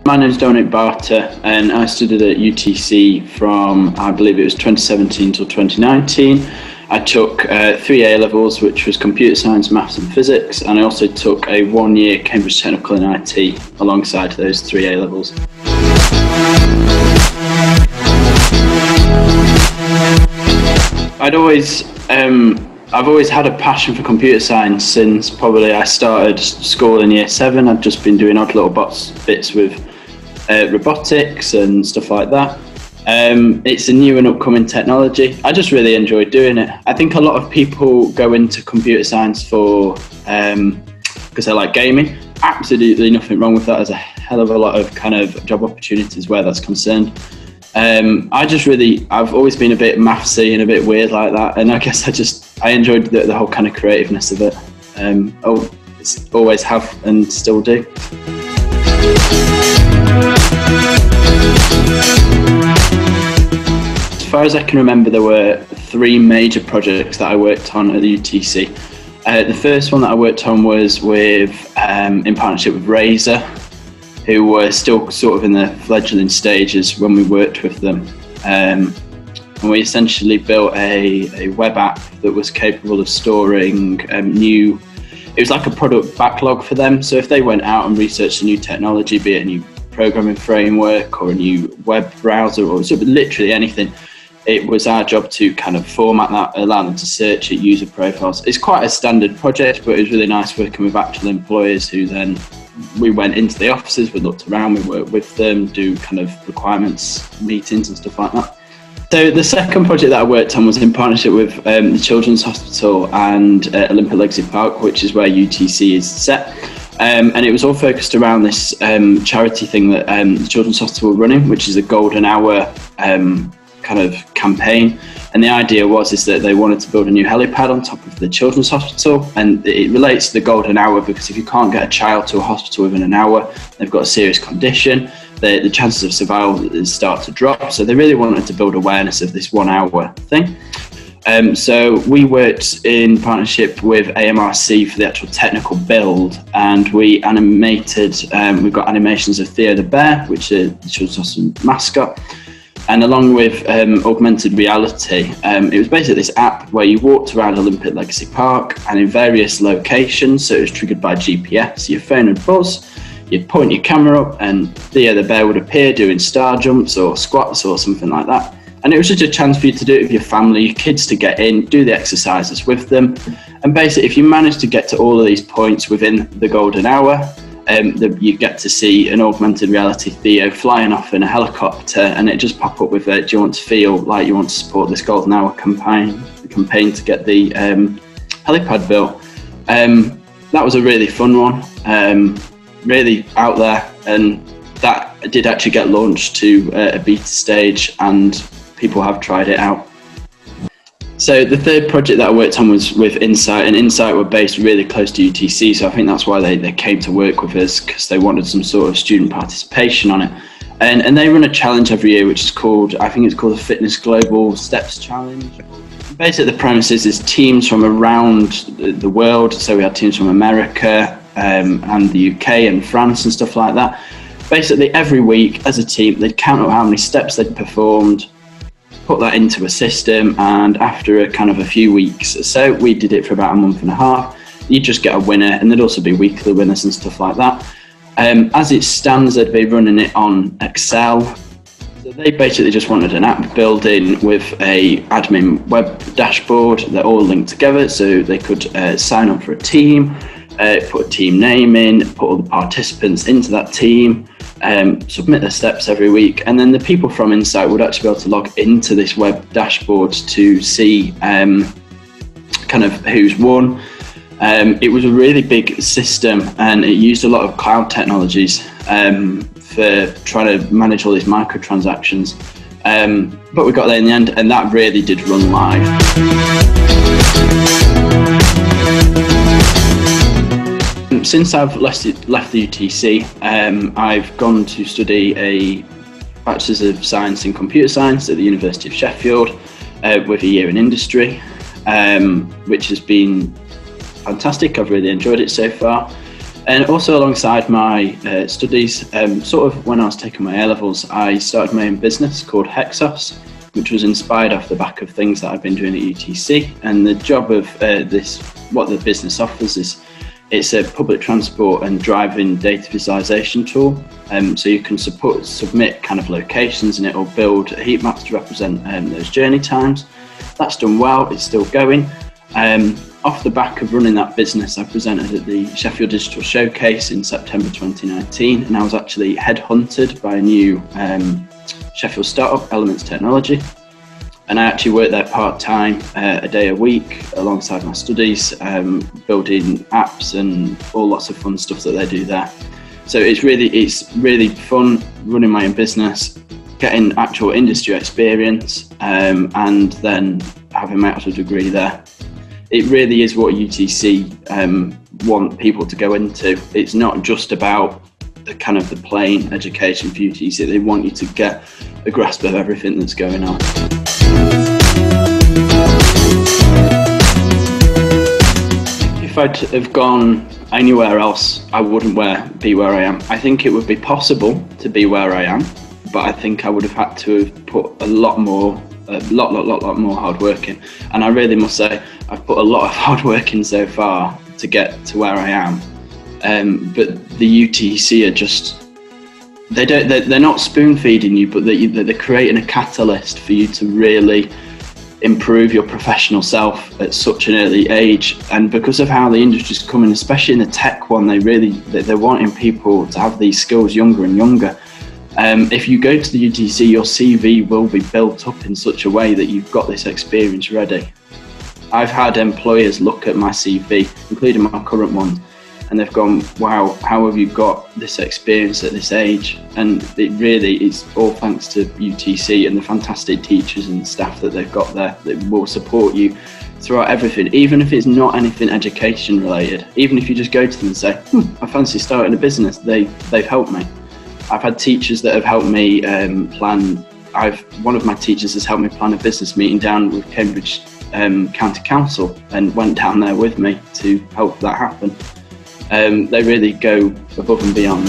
My name is Barter, and I studied at UTC from, I believe it was 2017 till 2019. I took 3 A-levels, which was computer science, maths and physics, and I also took a 1-year Cambridge Technical in IT alongside those 3 A-levels. I've always had a passion for computer science since probably I started school in year 7. I've just been doing odd little bits with robotics and stuff like that. It's a new and upcoming technology. I just really enjoy doing it. I think a lot of people go into computer science for because they like gaming. Absolutely nothing wrong with that. There's a hell of a lot of kind of job opportunities where that's concerned. I've always been a bit mathsy and a bit weird like that, and I guess I enjoyed the whole kind of creativeness of it. Always have and still do. As far as I can remember, there were 3 major projects that I worked on at the UTC. The first one that I worked on was in partnership with Razer, who were still sort of in the fledgling stages when we worked with them. And we essentially built a web app that was capable of storing it was like a product backlog for them. So if they went out and researched a new technology, be it a new programming framework or a new web browser or sort of literally anything, it was our job to kind of format that, allow them to search it, user profiles. It's quite a standard project, but it was really nice working with actual employers who then, we went into the offices, we looked around, we worked with them, do kind of requirements meetings and stuff like that. So the second project that I worked on was in partnership with the Children's Hospital and Olympic Legacy Park, which is where UTC is set. And it was all focused around this charity thing that the Children's Hospital were running, which is a golden hour kind of campaign. And the idea is that they wanted to build a new helipad on top of the Children's Hospital, and it relates to the golden hour because if you can't get a child to a hospital within an hour, they've got a serious condition, the chances of survival start to drop. So they really wanted to build awareness of this 1 hour thing. So we worked in partnership with AMRC for the actual technical build, and we animated, we've got animations of Theo the Bear, which is the Children's Hospital mascot. And along with augmented reality, it was basically this app where you walked around Olympic Legacy Park and in various locations, so it was triggered by GPS. Your phone would buzz, you'd point your camera up and Theo the Bear would appear doing star jumps or squats or something like that. And it was just a chance for you to do it with your family, your kids to get in, do the exercises with them. And basically, if you manage to get to all of these points within the golden hour, you get to see an augmented reality Theo flying off in a helicopter, and it just pop up with do you want to feel like you want to support this golden hour campaign to get the helipad built. That was a really fun one, really out there, and that did actually get launched to a beta stage and people have tried it out. So the third project that I worked on was with Insight, and Insight were based really close to UTC, so I think that's why they came to work with us, because they wanted some sort of student participation on it. And they run a challenge every year, which is called, I think it's called the Fitness Global Steps Challenge. Basically the premise is teams from around the world, so we had teams from America and the UK and France and stuff like that. Basically every week as a team, they'd count up how many steps they'd performed, put that into a system, and after a few weeks or so, we did it for about a month and a half, you'd just get a winner, and there'd also be weekly winners and stuff like that. As it stands, they'd be running it on Excel. So they basically just wanted an app building with a admin web dashboard that all linked together, so they could sign up for a team, put a team name in, put all the participants into that team, submit their steps every week, and then the people from Insight would actually be able to log into this web dashboard to see kind of who's won. It was a really big system, and it used a lot of cloud technologies for trying to manage all these microtransactions. But we got there in the end, and that really did run live. Since I've left the UTC, I've gone to study a Bachelor's of Science in Computer Science at the University of Sheffield with a year in industry, which has been fantastic. I've really enjoyed it so far. And also alongside my studies, sort of when I was taking my A-levels, I started my own business called Hexos, which was inspired off the back of things that I've been doing at UTC. And the job of what the business offers is, it's a public transport and driving data visualization tool. So you can submit kind of locations, and it will build heat maps to represent those journey times. That's done well, it's still going. Off the back of running that business, I presented at the Sheffield Digital Showcase in September 2019, and I was actually headhunted by a new Sheffield startup, Elements Technology. And I actually worked there part-time, a day a week, alongside my studies, building apps and all lots of fun stuff that they do there. So it's really fun running my own business, getting actual industry experience, and then having my actual degree there. It really is what UTC want people to go into. It's not just about the kind of the plain education for UTC. They want you to get a grasp of everything that's going on. If I'd have gone anywhere else, I wouldn't be where I am. I think it would be possible to be where I am, but I think I would have had to have put a lot more hard work in. And I really must say, I've put a lot of hard work in so far to get to where I am. But the UTC are just, they're not spoon feeding you, but they're creating a catalyst for you to really improve your professional self at such an early age. And because of how the industry's coming, especially in the tech one, they're wanting people to have these skills younger and younger. If you go to the UTC, your CV will be built up in such a way that you've got this experience ready. I've had employers look at my CV, including my current one, and they've gone, wow, how have you got this experience at this age? And it really is all thanks to UTC and the fantastic teachers and staff that they've got there that will support you throughout everything, even if it's not anything education related. Even if you just go to them and say, I fancy starting a business, they've helped me. I've had teachers that have helped me plan. One of my teachers has helped me plan a business meeting down with Cambridge County Council, and went down there with me to help that happen. They really go above and beyond.